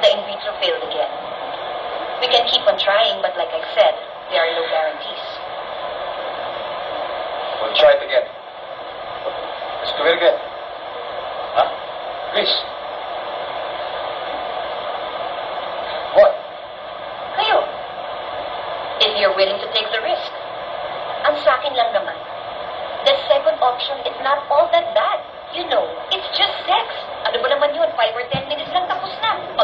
the in vitro failed again. We can keep on trying, but like I said, there are no guarantees. We'll try it again. Let's do it again. Huh? Please. What? Kayo, if you're willing to take the risk. Ang sakin lang naman, the second option is not all that bad. You know, it's just sex. Ano ba naman yun? 5 or 10 minutes lang tapos na.